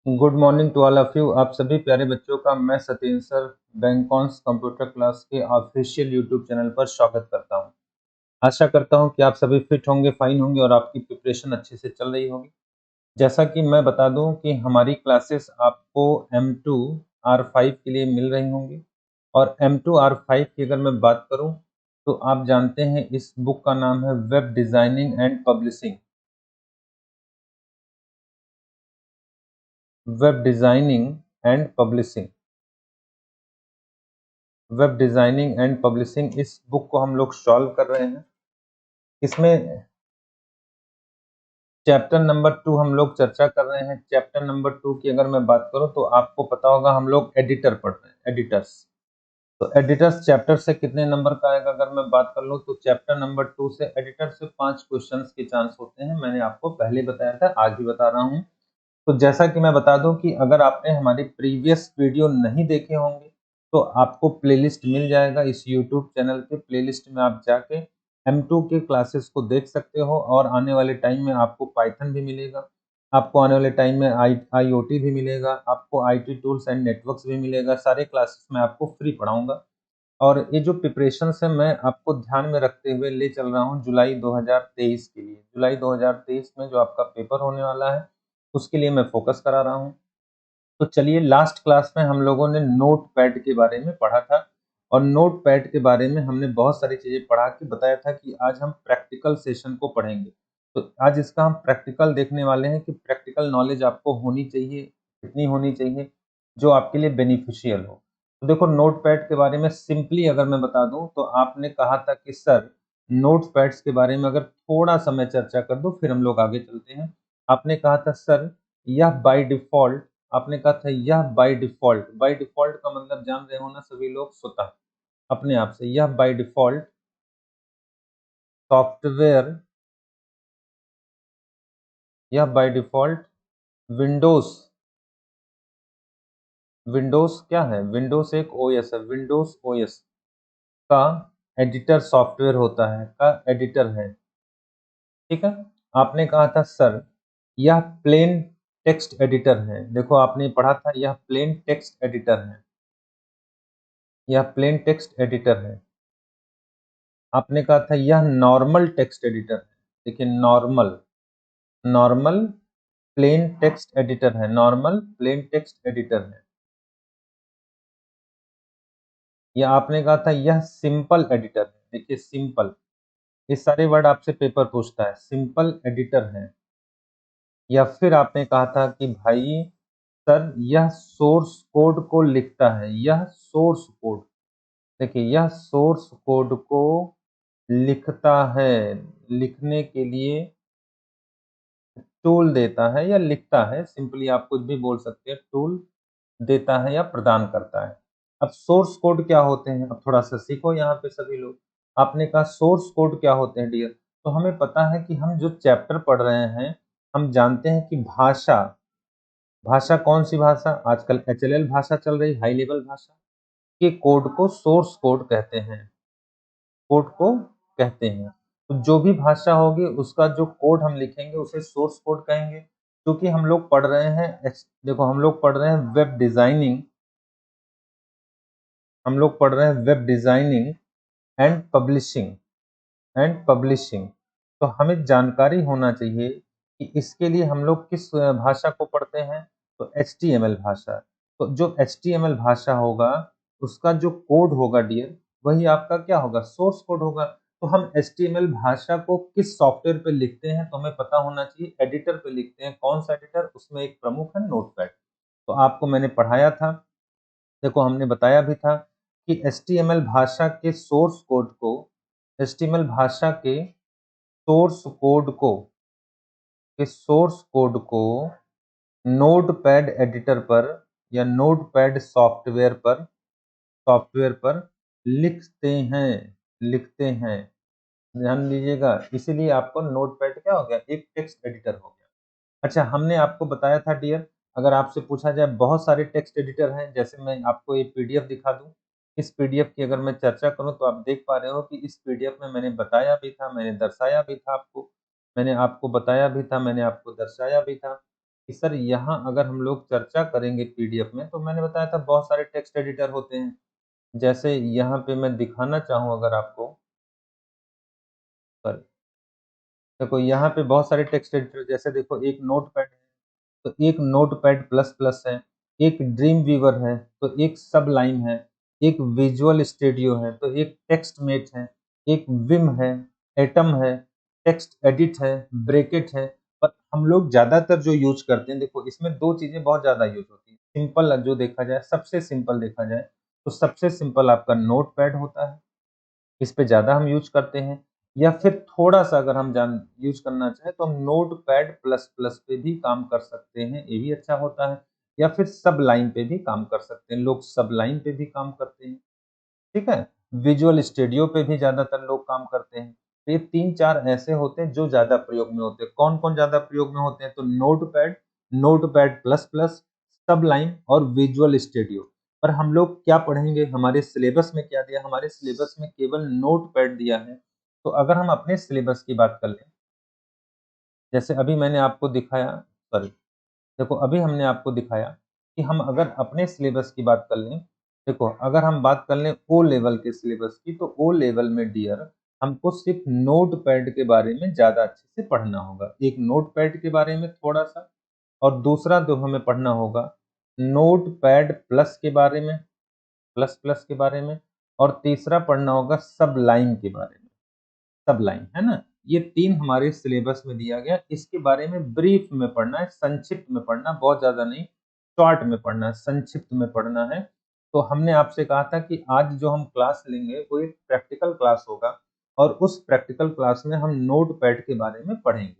Good morning to all of you. आप सभी प्यारे बच्चों का मैं सतीश सर बैंकॉन्स कंप्यूटर क्लास के ऑफिशियल यूट्यूब चैनल पर स्वागत करता हूं। आशा करता हूं कि आप सभी फिट होंगे, फाइन होंगे और आपकी प्रिपरेशन अच्छे से चल रही होगी। जैसा कि मैं बता दूं कि हमारी क्लासेस आपको M2 R5 के लिए मिल रही होंगी और M2 R5 की अगर मैं बात करूं तो आप जानते हैं इस बुक का नाम है web designing and publishing. Web designing and publishing web designing and publishing इस बुक को हम लोग सॉल्व कर रहे हैं। इसमें चैप्टर नंबर 2 हम लोग चर्चा कर रहे हैं। चैप्टर नंबर 2 की अगर मैं बात करूं तो आपको पता होगा हम लोग एडिटर पढ़ रहे हैं, एडिटर्स। तो एडिटर्स चैप्टर से कितने नंबर का आएगा अगर मैं बात कर लूं तो चैप्टर नंबर 2 से एडिटर से 5 क्वेश्चंस के चांस होते हैं। मैंने आपको पहले बताया था, आज भी बता रहा हूं। तो जैसा कि मैं बता दूं कि अगर आपने हमारी प्रीवियस वीडियो नहीं देखे होंगे तो आपको प्लेलिस्ट मिल जाएगा। इस यूट्यूब चैनल के प्लेलिस्ट में आप जाके M2 के क्लासेस को देख सकते हो और आने वाले टाइम में आपको पाइथन भी मिलेगा, आपको आने वाले टाइम में IoT भी मिलेगा, आपको IT टूल्स एंड नेटवर्क्स भी मिलेगा। सारे क्लासेस मैं आपको फ्री पढ़ाऊंगा और ये जो प्रिपरेशन है मैं आपको ध्यान में रखते हुए ले चल रहा हूँ जुलाई 2023 के लिए। जुलाई 2023 में जो आपका पेपर होने वाला है उसके लिए मैं फोकस करा रहा हूँ। तो चलिए, लास्ट क्लास में हम लोगों ने नोट पैड के बारे में पढ़ा था और नोट पैड के बारे में हमने बहुत सारी चीजें पढ़ा के बताया था कि आज हम प्रैक्टिकल सेशन को पढ़ेंगे। तो आज इसका हम प्रैक्टिकल देखने वाले हैं कि प्रैक्टिकल नॉलेज आपको होनी चाहिए, कितनी होनी चाहिए जो आपके लिए बेनिफिशियल हो। तो देखो, नोट पैड के बारे में सिंपली अगर मैं बता दूं तो आपने कहा था कि सर नोट पैड्स के बारे में अगर थोड़ा सा मैं चर्चा कर दूं फिर हम लोग आगे चलते हैं। आपने कहा था सर यह बाय डिफॉल्ट, आपने कहा था यह बाय डिफॉल्ट का मतलब जान रहे हो ना सभी लोग, स्वतः अपने आप से। यह बाय डिफॉल्ट सॉफ्टवेयर, यह बाय डिफॉल्ट विंडोज, विंडोज क्या है, विंडोज एक ओएस है, विंडोज ओएस का एडिटर सॉफ्टवेयर होता है, का एडिटर है। ठीक है। आपने कहा था सर यह प्लेन टेक्स्ट एडिटर है। देखो आपने पढ़ा था यह प्लेन टेक्स्ट एडिटर है, यह प्लेन टेक्स्ट एडिटर है। आपने कहा था यह नॉर्मल टेक्स्ट एडिटर है। देखिए normal, normal plain text editor है, नॉर्मल प्लेन टेक्स्ट एडिटर है। या आपने कहा था यह सिंपल एडिटर है। देखिए सिंपल, ये सारे वर्ड आपसे पेपर पूछता है, सिंपल एडिटर है। या फिर आपने कहा था कि भाई सर यह सोर्स कोड को लिखता है, यह सोर्स कोड, देखिए यह सोर्स कोड को लिखता है, लिखने के लिए टूल देता है या लिखता है, सिंपली आप कुछ भी बोल सकते हैं, टूल देता है या प्रदान करता है। अब सोर्स कोड क्या होते हैं, अब थोड़ा सा सीखो यहाँ पे सभी लोग। आपने कहा सोर्स कोड क्या होते हैं डियर, तो हमें पता है कि हम जो चैप्टर पढ़ रहे हैं हम जानते हैं कि भाषा, भाषा कौन सी भाषा, आजकल HLL भाषा चल रही, हाई लेवल भाषा के कोड को सोर्स कोड कहते हैं, कोड को कहते हैं। तो जो भी भाषा होगी उसका जो कोड हम लिखेंगे उसे सोर्स कोड कहेंगे। क्योंकि हम लोग पढ़ रहे हैं देखो हम लोग पढ़ रहे हैं वेब डिजाइनिंग, हम लोग पढ़ रहे हैं web designing and publishing, and publishing. तो हमें जानकारी होना चाहिए कि इसके लिए हम लोग किस भाषा को पढ़ते हैं, तो HTML भाषा। तो जो HTML भाषा होगा उसका जो कोड होगा डियर, वही आपका क्या होगा, सोर्स कोड होगा। तो हम HTML भाषा को किस सॉफ्टवेयर पे लिखते हैं तो हमें पता होना चाहिए, एडिटर पे लिखते हैं। कौन सा एडिटर, उसमें एक प्रमुख है नोटपैड। तो आपको मैंने पढ़ाया था, देखो हमने बताया भी था कि HTML भाषा के सोर्स कोड को, HTML भाषा के सोर्स कोड को, इस सोर्स कोड को नोटपैड एडिटर पर या नोटपैड सॉफ्टवेयर पर लिखते हैं, लिखते हैं। ध्यान दीजिएगा, इसीलिए आपको नोटपैड क्या हो गया, एक टेक्स्ट एडिटर हो गया। अच्छा, हमने आपको बताया था डियर, अगर आपसे पूछा जाए बहुत सारे टेक्स्ट एडिटर हैं, जैसे मैं आपको ये PDF दिखा दूं, इस PDF की अगर मैं चर्चा करूं तो आप देख पा रहे हो कि इस PDF में मैंने बताया भी था, मैंने दर्शाया भी था आपको, मैंने आपको बताया भी था, मैंने आपको दर्शाया भी था कि सर यहाँ अगर हम लोग चर्चा करेंगे पीडीएफ में, तो मैंने बताया था बहुत सारे टेक्स्ट एडिटर होते हैं। जैसे यहाँ पे मैं दिखाना चाहूँ अगर आपको, सॉरी, देखो यहाँ पे बहुत सारे टेक्स्ट एडिटर, जैसे देखो एक नोटपैड है, तो एक नोटपैड प्लस प्लस है, एक ड्रीम वीवर है, तो एक सबलाइन है, एक विजुअल स्टूडियो है, तो एक टेक्स्ट मेट है, एक विम है, एटम है, टेक्स्ट एडिट है, ब्रेकेट है। पर हम लोग ज्यादातर जो यूज करते हैं, देखो इसमें दो चीजें बहुत ज्यादा यूज होती है। सिंपल जो देखा जाए, सबसे सिंपल देखा जाए, तो सबसे सिंपल आपका नोटपैड होता है, इस पे ज़्यादा हम यूज़ करते हैं। या फिर थोड़ा-सा अगर हम जान यूज़ करना चाहें, तो हम नोटपैड प्लस प्लस पे भी काम कर सकते हैं, ये भी अच्छा होता है। या फिर सबलाइन पे भी काम कर सकते हैं, लोग सबलाइन पे भी काम करते हैं, ठीक है? विजुअल स्टूडियो पे भी ज़्यादातर लोग काम करते हैं। तो ये 3-4 ऐसे होते हैं जो ज़्यादा प्रयोग में होते हैं। कौन-कौन ज़्यादा प्रयोग में होते हैं? तो नोटपैड, नोटपैड प्लस प्लस, सबलाइन और विजुअल स्टूडियो। पर हम लोग क्या पढ़ेंगे? हमारे सिलेबस में क्या दिया? हमारे सिलेबस में केवल नोटपैड दिया है। तो अगर हम अपने सिलेबस की बात कर लें, जैसे अभी मैंने आपको दिखाया, सॉरी, देखो अभी हमने आपको दिखाया कि हम अगर अपने सिलेबस की बात कर लें, देखो अगर हम बात कर लें ओ लेवल के सिलेबस की, तो ओ लेवल में डियर हमको सिर्फ नोटपैड के बारे में ज़्यादा अच्छे से पढ़ना होगा। एक नोटपैड के बारे में थोड़ा-सा, और दूसरा जो हमें पढ़ना होगा नोटपैड प्लस के बारे में, प्लस प्लस के बारे में, और तीसरा पढ़ना होगा सबलाइन के बारे में। सबलाइन, है ना? ये 3 हमारे सिलेबस में दिया गया। इसके बारे में ब्रीफ में पढ़ना है, संक्षिप्त में पढ़ना, बहुत ज़्यादा नहीं, शॉर्ट में पढ़ना है, संक्षिप्त में पढ़ना है। तो हमने आपसे कहा था कि आज जो हम क्लास लेंगे वो एक प्रैक्टिकल क्लास होगा, और उस प्रैक्टिकल क्लास में हम नोटपैड के बारे में पढ़ेंगे।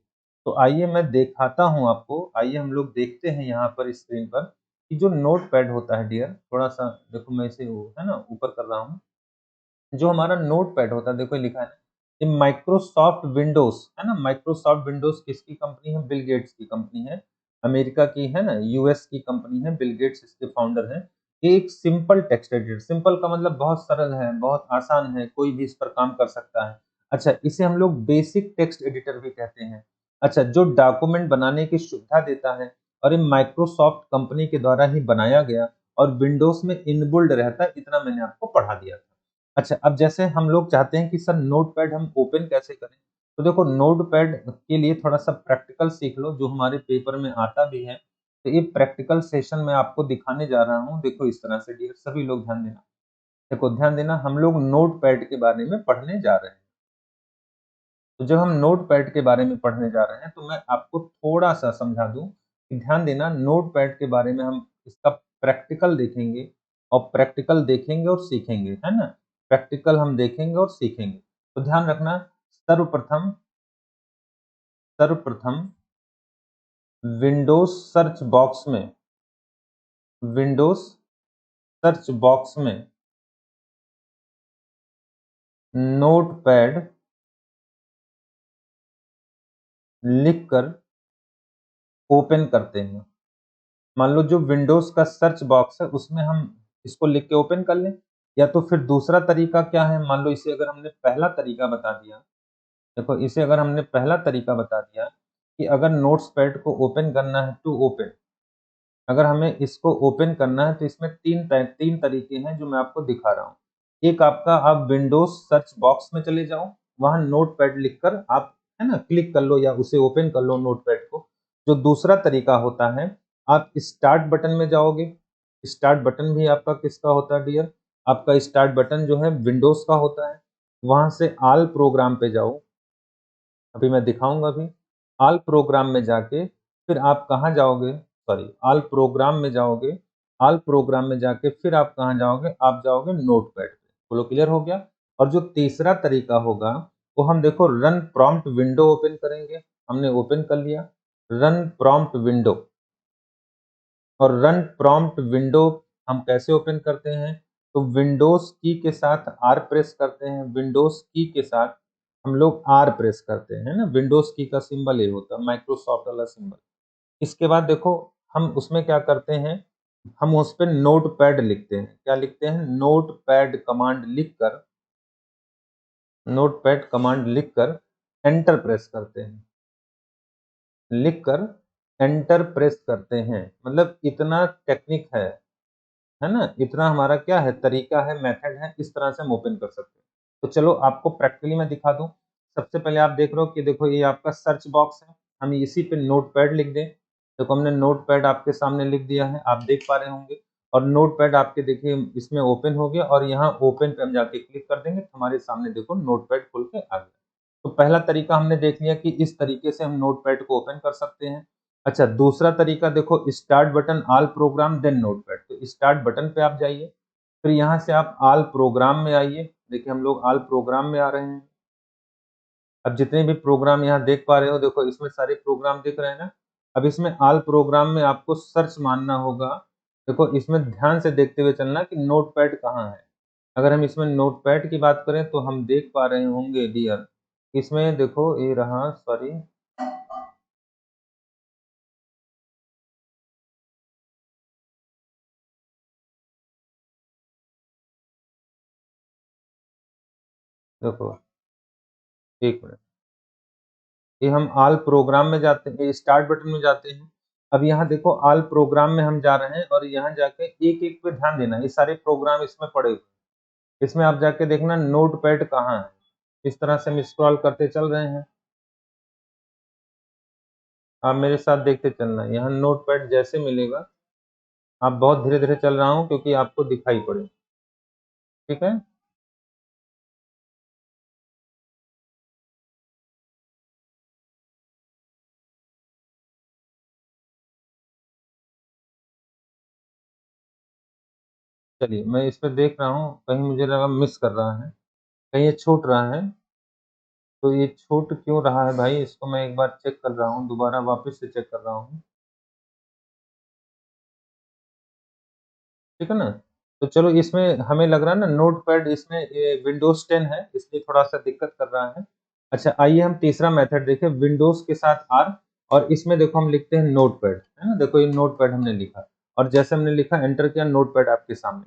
तो आइए मैं दिखाता हूँ आपको, आइए हम लोग देखते हैं यहाँ पर स्क्रीन पर कि जो नोटपैड होता है डियर, थोड़ा-सा देखो मैं इसे वो है ना ऊपर कर रहा हूँ। जो हमारा नोटपैड होता है, देखो ये लिखा है ना, ये माइक्रोसॉफ्ट विंडोज है ना। माइक्रोसॉफ्ट विंडोज किसकी कंपनी है? बिल गेट्स की कंपनी है, अमेरिका की है ना, यूएस की कंपनी है, बिल गेट्स इसके फाउंडर हैं। ये एक सिंपल टेक्स्ट एडिटर, सिंपल का मतलब बहुत सरल है, बहुत आसान है, कोई भी इस पर काम कर सकता है। अच्छा, इसे हम लोग बेसिक टेक्स्ट एडिटर भी कहते हैं। अच्छा, जो डॉक्यूमेंट बनाने की सुविधा देता है, और ये माइक्रोसॉफ्ट कंपनी के द्वारा ही बनाया गया, और विंडोज में इनबिल्ड रहता है, इतना मैंने आपको पढ़ा दिया था। अच्छा, अब जैसे हम लोग चाहते हैं कि सर नोटपैड हम ओपन कैसे करें? तो देखो नोटपैड के लिए थोड़ा-सा प्रैक्टिकल सीख लो, जो हमारे पेपर में आता भी है। तो ये प्रैक्टिकल सेशन मैं आपको दिखाने जा रहा हूँ। देखो इस तरह से डियर सभी लोग ध्यान देना। देखो ध्यान देना, हम लोग नोटपैड के बारे में पढ़ने जा रहे हैं। तो जब हम नोटपैड के बारे में पढ़ने जा रहे हैं, तो मैं आपको थोड़ा-सा समझा दूँ कि ध्यान देना, नोटपैड के बारे में हम इसका प्रैक्टिकल देखेंगे, और प्रैक्टिकल देखेंगे और सीखेंगे, है ना? प्रैक्टिकल हम देखेंगे और सीखेंगे। तो ध्यान रखना, सर्वप्रथम सर्वप्रथम विंडोज़ सर्च बॉक्स में, विंडोज़ सर्च बॉक्स में नोटपैड लिखकर ओपन करते हैं। मान लो जो विंडोज़ का सर्च बॉक्स है, उसमें हम इसको लिख के ओपन कर लें। या तो फिर दूसरा तरीका क्या है, मान लो इसे अगर हमने पहला तरीका बता दिया, देखो इसे अगर हमने पहला तरीका बता दिया कि अगर नोट्सपैड को ओपन करना है, टू ओपन, अगर हमें इसको ओपन करना है, तो इसमें 3 तरीके हैं जो मैं आपको दिखा रहा हूँ। एक आपका, आप विंडोज़ सर्च बॉक्स में चले जाओ, वहाँ नोटपैड लिखकर आप है ना क्लिक कर लो, या उसे ओपन कर लो नोटपैड को। जो दूसरा तरीका होता है, आप स्टार्ट बटन में जाओगे। स्टार्ट बटन भी आपका किसका होता है डियर? आपका स्टार्ट बटन जो है विंडोज़ का होता है। वहाँ से ऑल प्रोग्राम पे जाओ, अभी मैं दिखाऊँगा अभी। ऑल प्रोग्राम में जाके फिर आप कहाँ जाओगे? सॉरी, ऑल प्रोग्राम में जाओगे। ऑल प्रोग्राम में जाके फिर आप कहाँ जाओगे? आप जाओगे नोटपैड पे। बोलो क्लियर हो गया? और जो तीसरा तरीका होगा, वो हम देखो रन प्रॉम्प्ट विंडो ओपन करेंगे। हमने ओपन कर लिया, रन प्रॉम्प्ट विंडो। और रन प्रॉम्प्ट विंडो हम कैसे ओपन करते हैं? तो विंडोज़ की के साथ आर प्रेस करते हैं, विंडोज़ की के साथ हम लोग आर प्रेस करते हैं, है ना? विंडोज़ की का सिंबल ये होता है, माइक्रोसॉफ्ट वाला सिंबल। इसके बाद देखो हम उसमें क्या करते हैं, हम उस पे नोटपैड लिखते हैं। क्या लिखते हैं? नोटपैड कमांड लिखकर एंटर प्रेस करते हैं। लिखकर एंटर प्रेस करते हैं, मतलब इतना टेक्निक है ना, इतना हमारा क्या है, तरीका है, मेथड है, इस तरह से हम ओपन कर सकते हैं। तो चलो आपको प्रैक्टिकली मैं दिखा दूं। सबसे पहले आप देख रहे हो कि देखो ये आपका सर्च बॉक्स है, हम इसी पे नोटपैड लिख दें। देखो हमने नोटपैड आपके सामने लिख दिया है, आप देख पा रहे होंगे। और नोटपैड आपके देखिए इसमें ओपन हो गया, और यहाँ ओपन पे हम जाके क्लिक कर देंगे तो हमारे सामने देखो नोटपैड खुल के आ गया। तो पहला तरीका हमने देख लिया कि इस तरीके से हम नोटपैड को ओपन कर सकते हैं। अच्छा, दूसरा तरीका देखो, start button all program then notepad. तो स्टार्ट बटन पे आप जाइए, फिर यहाँ से आप ऑल प्रोग्राम में आइए। देखिए हम लोग ऑल प्रोग्राम में आ रहे हैं। अब जितने भी प्रोग्राम यहाँ देख पा रहे हो, देखो इसमें सारे प्रोग्राम दिख रहे हैं ना। अब इसमें ऑल प्रोग्राम में आपको सर्च मानना होगा। देखो इसमें ध्यान से देखते हुए चलना कि नोटपैड कहाँ है। अगर हम इसमें नोटपैड की बात करें तो हम देख पा रहे होंगे डियर, इसमें देखो ये रहा, सॉरी, देखो एक मिनट, ये हम ऑल प्रोग्राम में जाते हैं, स्टार्ट बटन में जाते हैं। अब यहाँ देखो ऑल प्रोग्राम में हम जा रहे हैं, और यहाँ जाके एक एक पे ध्यान देना, ये सारे प्रोग्राम इसमें पड़े हुए हैं। इसमें आप जाके देखना नोटपैड कहाँ है। इस तरह से हम स्क्रॉल करते चल रहे हैं, आप मेरे साथ देखते चलना। यहाँ नोटपैड जैसे मिलेगा, आप बहुत धीरे धीरे चल रहा हूँ क्योंकि आपको दिखाई पड़े, ठीक है। चलिए मैं इस पे देख रहा हूँ, कहीं मुझे लगा मिस कर रहा है, कहीं ये छूट रहा है। तो ये छूट क्यों रहा है भाई, इसको मैं एक बार चेक कर रहा हूँ, दोबारा वापस से चेक कर रहा हूँ, ठीक है ना। तो चलो इसमें हमें लग रहा है ना नोटपैड, इसमें ये विंडोज 10 है इसलिए थोड़ा सा दिक्कत कर रहा है। अच्छा आइए हम तीसरा मेथड देखें, विंडोज के साथ आर, और इसमें देखो हम लिखते हैं नोटपैड, है ना। देखो ये नोटपैड हमने लिखा, और जैसे हमने लिखा एंटर किया, नोटपैड आपके सामने।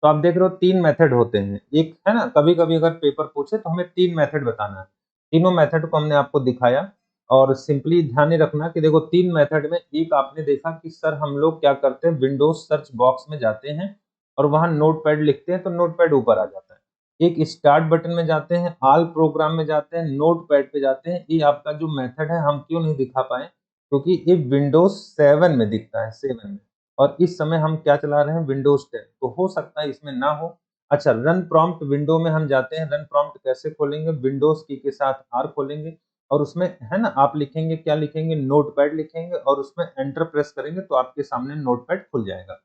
तो आप देख रहे हो तीन मेथड होते हैं, एक है ना, कभी कभी अगर पेपर पूछे तो हमें तीन मेथड बताना है। तीनों मेथड को हमने आपको दिखाया। और सिंपली ध्यान में रखना कि देखो तीन मेथड में, एक आपने देखा कि सर हम लोग क्या करते हैं, विंडोज सर्च बॉक्स में जाते हैं और वहां नोटपैड लिखते हैं तो नोटपैड ऊपर आ जाता है। एक स्टार्ट बटन में जाते हैं, ऑल प्रोग्राम में जाते हैं, नोटपैड पे जाते हैं। ये आपका जो मेथड है हम क्यों नहीं दिखा पाए, क्योंकि ये विंडोज 7 में दिखता है, 7 में, और इस समय हम क्या चला रहे हैं, विंडोज 10, तो हो सकता है इसमें ना हो। अच्छा, रन प्रॉम्प्ट विंडो में हम जाते हैं, रन प्रॉम्प्ट कैसे खोलेंगे, विंडोज की के साथ आर खोलेंगे, और उसमें है ना आप लिखेंगे, क्या लिखेंगे, नोटपैड लिखेंगे, और उसमें एंटर प्रेस करेंगे तो आपके सामने नोटपैड खुल जाएगा।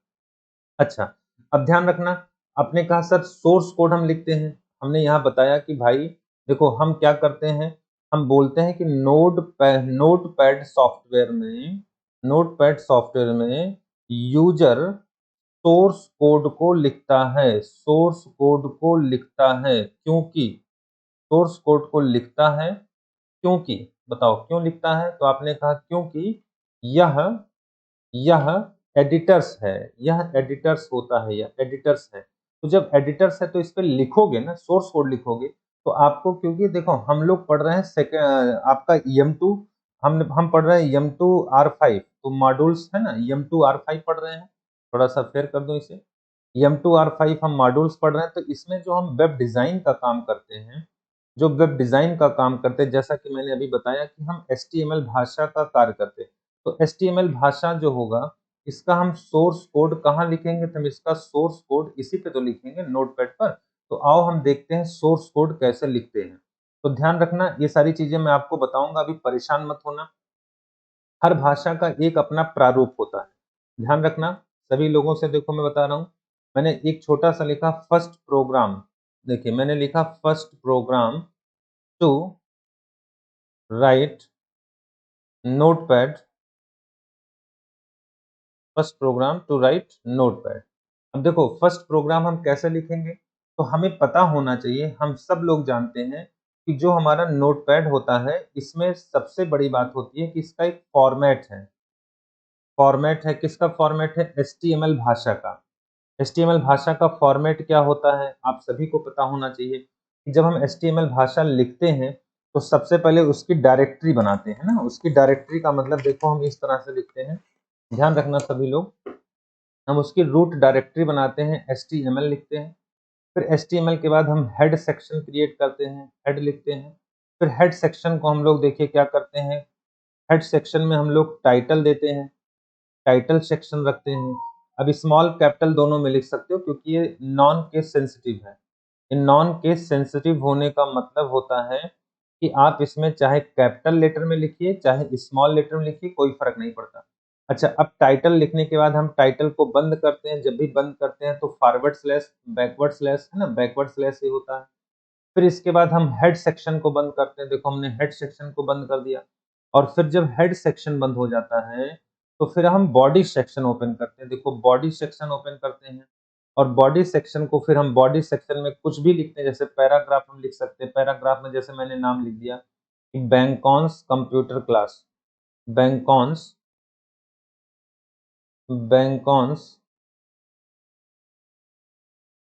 अच्छा, अब ध्यान रखना, आपने कहा सर सोर्स कोड हम लिखते हैं, हमने यहाँ बताया कि भाई देखो हम क्या करते हैं, हम बोलते हैं कि नोटपैड सॉफ्टवेयर में यूजर सोर्स कोड को लिखता है, सोर्स कोड को लिखता है, क्योंकि सोर्स कोड को लिखता है, क्योंकि, बताओ क्यों लिखता है, तो आपने कहा क्योंकि यह यह एडिटर्स है, यह एडिटर्स होता है, यह एडिटर्स है। तो जब एडिटर्स है तो इस पे लिखोगे ना, सोर्स कोड लिखोगे, तो आपको, क्योंकि देखो हम लोग पढ़ रहे हैं आपका M2, हम पढ़ रहे हैं M2R5, तो मॉड्यूल्स है ना, M2R5 पढ़ रहे हैं। थोड़ा सा फेयर कर दूं इसे, M2R5 हम मॉड्यूल्स पढ़ रहे हैं, तो इसमें जो हम वेब डिजाइन का काम करते हैं, जो वेब डिजाइन का काम करते हैं, जैसा कि मैंने अभी बताया कि हम HTML भाषा का कार्य करते हैं, तो HTML भाषा जो होगा, इसका हम सोर्स कोड कहाँ लिखेंगे, तो हम इसका सोर्स कोड इसी पे तो लिखेंगे, नोटपैड पर। तो आओ हम देखते हैं सोर्स कोड कैसे लिखते हैं। तो ध्यान रखना, ये सारी चीजें मैं आपको बताऊंगा, अभी परेशान मत होना। हर भाषा का एक अपना प्रारूप होता है, ध्यान रखना। सभी लोगों से देखो मैं बता रहा हूँ, मैंने एक छोटा सा लिखा फर्स्ट प्रोग्राम, देखिए मैंने लिखा first program to write notepad, first program to write notepad. अब देखो फर्स्ट प्रोग्राम हम कैसे लिखेंगे, तो हमें पता होना चाहिए, हम सब लोग जानते हैं कि जो हमारा नोटपैड होता है, इसमें सबसे बड़ी बात होती है कि इसका एक फॉर्मेट है। फॉर्मेट है, किसका फॉर्मेट है, HTML भाषा का। HTML भाषा का फॉर्मेट क्या होता है, आप सभी को पता होना चाहिए कि जब हम HTML भाषा लिखते हैं तो सबसे पहले उसकी डायरेक्टरी बनाते हैं ना। उसकी डायरेक्टरी का मतलब देखो हम इस तरह से लिखते हैं, ध्यान रखना सभी लोग। हम उसकी रूट डायरेक्टरी बनाते हैं, HTML लिखते हैं। फिर HTML के बाद हम हेड सेक्शन क्रिएट करते हैं, हेड लिखते हैं। फिर हेड सेक्शन को हम लोग देखिए क्या करते हैं, हेड सेक्शन में हम लोग टाइटल देते हैं, टाइटल सेक्शन रखते हैं। अब स्मॉल कैपिटल दोनों में लिख सकते हो क्योंकि ये नॉन केस सेंसिटिव है। इन नॉन केस सेंसिटिव होने का मतलब होता है कि आप इसमें चाहे कैपिटल लेटर में लिखिए चाहे स्मॉल लेटर में लिखिए, कोई फर्क नहीं पड़ता। अच्छा, अब टाइटल लिखने के बाद हम टाइटल को बंद करते हैं। जब भी बंद करते हैं तो फॉरवर्ड स्लैश बैकवर्ड स्लैश है ना, बैकवर्ड स्लैश ही होता है। फिर इसके बाद हम हेड सेक्शन को बंद करते हैं। देखो हमने हेड सेक्शन को बंद कर दिया। और फिर जब हेड सेक्शन बंद हो जाता है तो फिर हम बॉडी सेक्शन ओपन करते हैं। देखो बॉडी सेक्शन ओपन करते हैं और बॉडी सेक्शन को फिर हम बॉडी सेक्शन में कुछ भी लिखते हैं, जैसे पैराग्राफ हम लिख सकते हैं। पैराग्राफ में जैसे मैंने नाम लिख दिया कि Bankons computer class, Bankons Bankons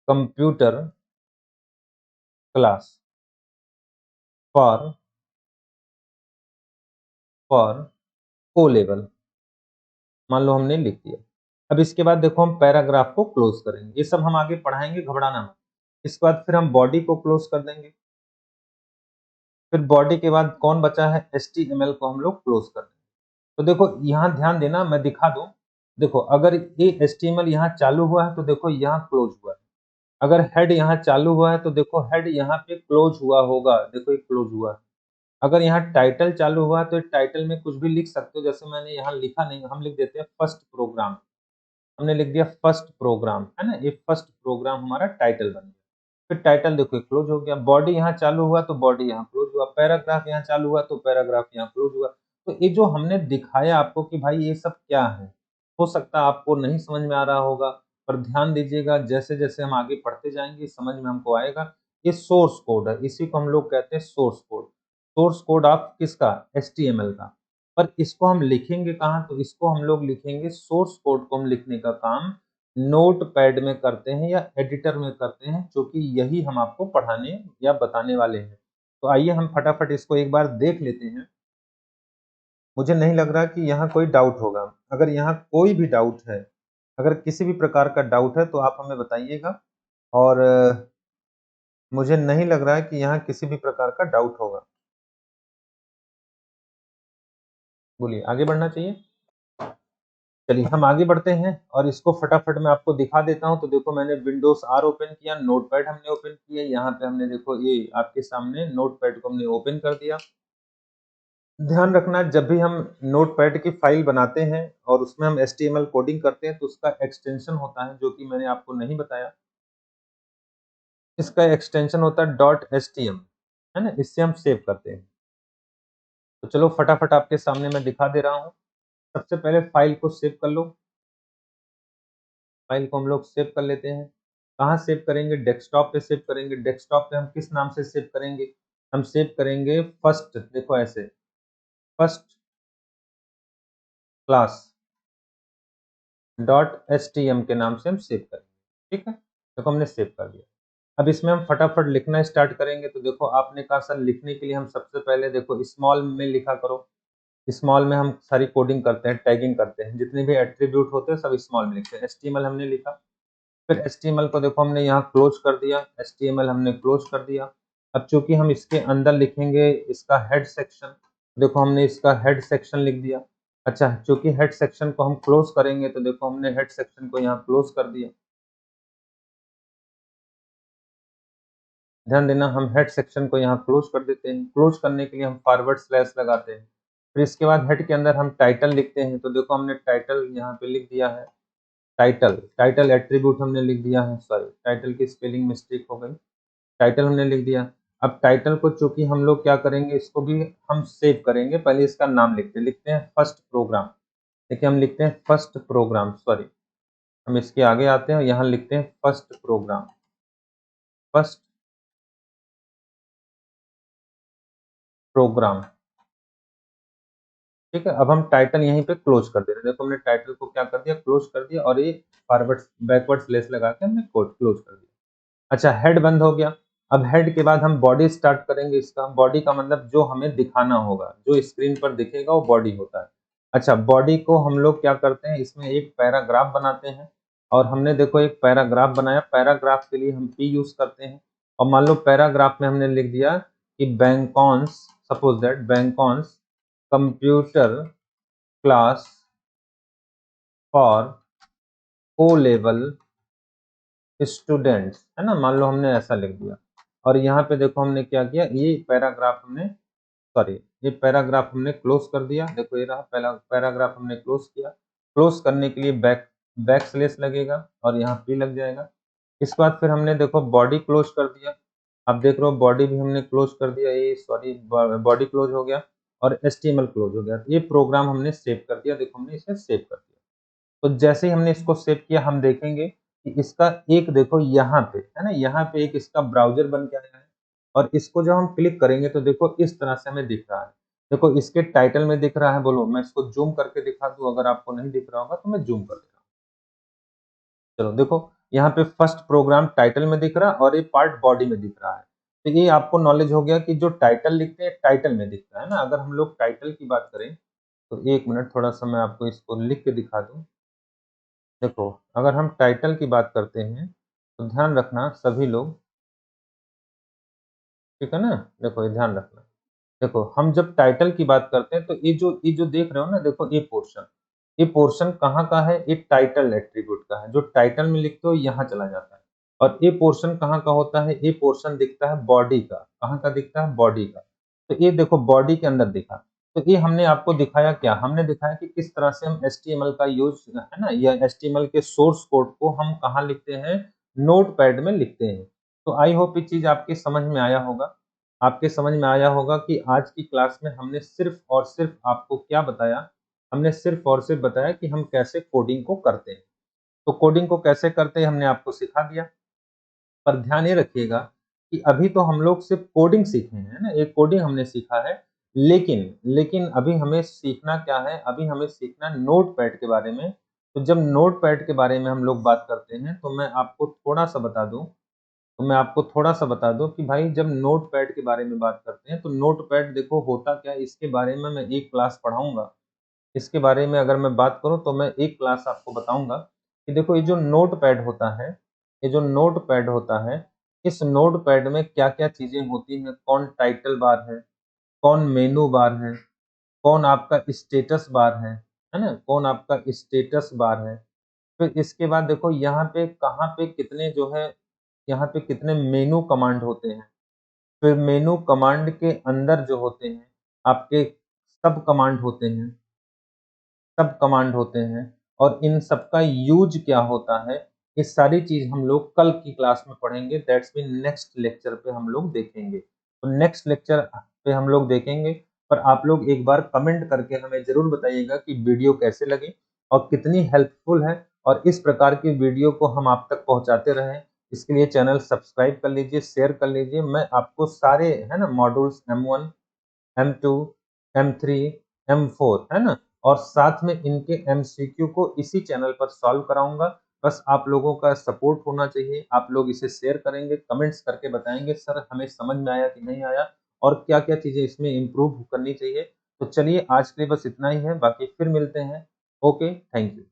computer class for for O level, मान लो हमने लिख दिया। अब इसके बाद देखो हम पैराग्राफ को क्लोज करेंगे। ये सब हम आगे पढ़ाएंगे, घबराना मत। इसके बाद फिर हम बॉडी को क्लोज कर देंगे। फिर बॉडी के बाद कौन बचा है, HTML को हम लोग क्लोज कर देंगे। तो देखो यहाँ ध्यान देना, मैं दिखा दूं। देखो अगर ये HTML यहाँ चालू हुआ है तो देखो यहाँ क्लोज हुआ है। अगर हेड यहाँ चालू हुआ है तो देखो हेड यहाँ पे क्लोज हुआ होगा, देखो ये क्लोज हुआ है। अगर यहाँ टाइटल चालू हुआ है तो टाइटल में कुछ भी लिख सकते हो, जैसे मैंने यहाँ लिखा नहीं, हम लिख देते हैं फर्स्ट प्रोग्राम। हमने लिख दिया फर्स्ट प्रोग्राम, है ना, ये फर्स्ट प्रोग्राम हमारा टाइटल बन गया। फिर टाइटल देखो क्लोज हो गया। बॉडी यहाँ चालू हुआ तो बॉडी यहाँ क्लोज हुआ। पैराग्राफ यहाँ चालू हुआ तो पैराग्राफ यहाँ क्लोज हुआ। तो ये जो हमने दिखाया आपको कि भाई ये सब क्या है, हो सकता है आपको नहीं समझ में आ रहा होगा, पर ध्यान दीजिएगा, जैसे जैसे हम आगे पढ़ते जाएंगे समझ में हमको आएगा। ये सोर्स कोड है, इसी को हम लोग कहते हैं source code. Source code of किसका, HTML का। पर इसको हम लिखेंगे कहाँ, तो इसको हम लोग लिखेंगे, सोर्स कोड को हम लिखने का काम नोट पैड में करते हैं या एडिटर में करते हैं, जो कि यही हम आपको पढ़ाने या बताने वाले हैं। तो आइए हम फटाफट इसको एक बार देख लेते हैं। मुझे नहीं लग रहा कि यहाँ कोई डाउट होगा। अगर यहाँ कोई भी डाउट है, अगर किसी भी प्रकार का डाउट है तो आप हमें बताइएगा। और मुझे नहीं लग रहा है कि यहाँ किसी भी प्रकार का डाउट होगा। बोलिए, आगे बढ़ना चाहिए। चलिए हम आगे बढ़ते हैं और इसको फटाफट मैं आपको दिखा देता हूं। तो देखो मैंने विंडोज R ओपन किया, नोटपैड हमने ओपन किया, यहाँ पे हमने देखो ये आपके सामने नोटपैड को हमने ओपन कर दिया। ध्यान रखना, जब भी हम नोटपैड की फाइल बनाते हैं और उसमें हम HTML कोडिंग करते हैं तो उसका एक्सटेंशन होता है, जो कि मैंने आपको नहीं बताया। इसका एक्सटेंशन होता है .htm, है ना, इससे हम सेव करते हैं। तो चलो फटाफट आपके सामने मैं दिखा दे रहा हूँ। सबसे पहले फाइल को सेव कर लो। फाइल को हम लोग सेव कर लेते हैं। कहाँ सेव करेंगे, डेस्कटॉप पे सेव करेंगे। डेस्कटॉप पे हम किस नाम से सेव करेंगे, हम सेव करेंगे फर्स्ट, देखो ऐसे, फर्स्ट क्लास .htm के नाम से हम सेव करेंगे। ठीक है, देखो हमने सेव कर दिया। अब इसमें हम फटाफट लिखना स्टार्ट करेंगे। तो देखो आपने कहा सर लिखने के लिए हम सबसे पहले देखो स्मॉल में लिखा करो। स्मॉल में हम सारी कोडिंग करते हैं, टैगिंग करते हैं, जितने भी एट्रीब्यूट होते हैं सब स्मॉल में लिखते हैं। HTML हमने लिखा, फिर HTML को देखो हमने यहाँ क्लोज कर दिया, HTML हमने क्लोज कर दिया। अब चूंकि हम इसके अंदर लिखेंगे इसका हेड सेक्शन, देखो हमने इसका हेड सेक्शन लिख दिया। अच्छा, चूंकि हेड सेक्शन को हम क्लोज करेंगे तो देखो हमने हेड सेक्शन को यहाँ क्लोज कर दिया। ध्यान देना, हम हेड सेक्शन को यहाँ क्लोज कर देते हैं। क्लोज करने के लिए हम फॉरवर्ड स्लैश लगाते हैं। फिर इसके बाद हेड के अंदर हम टाइटल लिखते हैं। तो देखो हमने टाइटल यहाँ पे लिख दिया है। टाइटल, टाइटल एट्रीब्यूट हमने लिख दिया है, सॉरी टाइटल की स्पेलिंग मिस्टेक हो गई। टाइटल हमने लिख दिया। अब टाइटल को चूंकि हम लोग क्या करेंगे, इसको भी हम सेव करेंगे। पहले इसका नाम लिखते हैं फर्स्ट प्रोग्राम। देखिए हम लिखते हैं फर्स्ट प्रोग्राम, सॉरी हम इसके आगे आते हैं और यहाँ लिखते हैं फर्स्ट प्रोग्राम, फर्स्ट प्रोग्राम। ठीक है, अब हम टाइटल यहीं पे क्लोज कर दे रहे हैं। देखो हमने टाइटल को क्या कर दिया, क्लोज कर दिया, और ये फॉरवर्ड बैकवर्ड स्लैश लगा के हमने कोड क्लोज कर दिया। अच्छा, हेड बंद हो गया। अब हेड के बाद हम बॉडी स्टार्ट करेंगे। इसका बॉडी का मतलब जो हमें दिखाना होगा, जो स्क्रीन पर दिखेगा वो बॉडी होता है। अच्छा, बॉडी को हम लोग क्या करते हैं, इसमें एक पैराग्राफ बनाते हैं। और हमने देखो एक पैराग्राफ बनाया, पैराग्राफ के लिए हम पी यूज करते हैं। और मान लो पैराग्राफ में हमने लिख दिया कि Bankons, suppose that Bankons computer class for O level students, है ना, मान लो हमने ऐसा लिख दिया। और यहाँ पे देखो हमने क्या किया, ये पैराग्राफ हमने, सॉरी, ये पैराग्राफ हमने क्लोज कर दिया। देखो ये रहा पहला पैराग्राफ हमने क्लोज किया। क्लोज करने के लिए बैक स्लेस लगेगा और यहाँ पी लग जाएगा। इसके बाद फिर हमने देखो बॉडी क्लोज कर दिया। आप देख रहे हो बॉडी भी हमने क्लोज कर दिया, ये सॉरी बॉडी क्लोज हो गया और HTML क्लोज हो गया। ये प्रोग्राम हमने सेव कर दिया। देखो हमने इसे सेव कर दिया। तो जैसे ही हमने इसको सेव किया, हम देखेंगे कि इसका एक देखो यहाँ पे है ना, यहाँ पे एक इसका ब्राउजर बन के आया है। और इसको जब हम क्लिक करेंगे तो देखो इस तरह से हमें दिख रहा है। देखो इसके टाइटल में दिख रहा है, बोलो मैं इसको जूम करके दिखा दूं, अगर आपको नहीं दिख रहा होगा तो मैं जूम कर देता हूँ। चलो देखो यहाँ पे फर्स्ट प्रोग्राम टाइटल में दिख रहा है और ये पार्ट बॉडी में दिख रहा है। तो ये आपको नॉलेज हो गया कि जो टाइटल लिखते हैं टाइटल में दिखता है ना। अगर हम लोग टाइटल की बात करें तो एक मिनट, थोड़ा सा मैं आपको इसको लिख के दिखा दूं। देखो अगर हम टाइटल की बात करते हैं तो ध्यान रखना सभी लोग, ठीक है ना। देखो ये ध्यान रखना, देखो हम जब टाइटल की बात करते हैं तो ये जो देख रहे हो ना, देखो ये पोर्शन कहाँ का है, ये टाइटल एट्रीब्यूट का है। जो टाइटल में लिखते हो यहाँ चला जाता है। और ये पोर्शन कहाँ का होता है, ये पोर्शन दिखता है बॉडी का। कहाँ का दिखता है, बॉडी का। तो ये देखो बॉडी के अंदर दिखा। तो ये हमने आपको दिखाया क्या, हमने दिखाया कि किस तरह से हम HTML का यूज, है ना, या HTML के सोर्स कोड को हम कहाँ लिखते हैं, नोटपैड में लिखते हैं। तो आई होप ये चीज आपके समझ में आया होगा। आपके समझ में आया होगा कि आज की क्लास में हमने सिर्फ और सिर्फ आपको क्या बताया, हमने सिर्फ और सिर्फ बताया कि हम कैसे कोडिंग को करते हैं। तो कोडिंग को कैसे करते हैं हमने आपको सिखा दिया। पर ध्यान ये रखिएगा कि अभी तो हम लोग सिर्फ कोडिंग सीखे हैं, है ना, एक कोडिंग हमने सीखा है। लेकिन लेकिन अभी हमें सीखना क्या है, अभी हमें सीखना नोटपैड के बारे में। तो जब नोटपैड के बारे में हम लोग बात करते हैं तो मैं आपको थोड़ा सा बता दूं, कि भाई जब नोटपैड के बारे में बात करते हैं तो नोटपैड देखो होता क्या है, इसके बारे में मैं एक क्लास पढ़ाऊंगा। इसके बारे में अगर मैं बात करूं तो मैं एक क्लास आपको बताऊंगा कि देखो ये जो नोटपैड होता है, ये जो नोटपैड होता है, इस नोटपैड में क्या क्या चीजें होती हैं, कौन टाइटल बार है, कौन मेनू बार है, कौन आपका स्टेटस बार है ना, कौन आपका स्टेटस बार है। फिर इसके बाद देखो यहाँ पे कहाँ पे कितने जो है, यहाँ पे कितने मेनू कमांड होते हैं। फिर मेनू कमांड के अंदर जो होते हैं आपके सब कमांड होते हैं और इन सब का यूज क्या होता है, ये सारी चीज हम लोग कल की क्लास में पढ़ेंगे। दैट्स मीन नेक्स्ट लेक्चर पे हम लोग देखेंगे। तो नेक्स्ट लेक्चर पे हम लोग देखेंगे। पर आप लोग एक बार कमेंट करके हमें जरूर बताइएगा कि वीडियो कैसे लगी और कितनी हेल्पफुल है। और इस प्रकार की वीडियो को हम आप तक पहुंचाते रहें, इसके लिए चैनल सब्सक्राइब कर लीजिए, शेयर कर लीजिए। मैं आपको सारे, है ना, modules M1, M2, M3, M4, है ना, और साथ में इनके MCQ को इसी चैनल पर सॉल्व कराऊंगा। बस आप लोगों का सपोर्ट होना चाहिए। आप लोग इसे शेयर करेंगे, कमेंट्स करके बताएंगे सर हमें समझ में आया कि नहीं आया और क्या क्या चीजें इसमें इम्प्रूव करनी चाहिए। तो चलिए आज के लिए बस इतना ही है, बाकी फिर मिलते हैं। Okay, thank you.